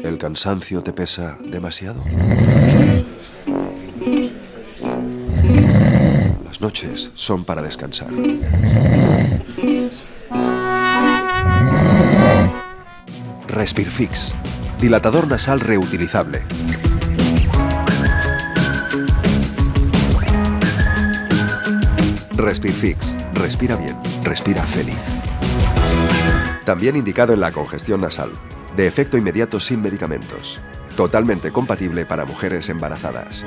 ¿El cansancio te pesa demasiado? Las noches son para descansar. Respirfix, dilatador nasal reutilizable. Respirfix, respira bien, respira feliz. También indicado en la congestión nasal, de efecto inmediato sin medicamentos. Totalmente compatible para mujeres embarazadas.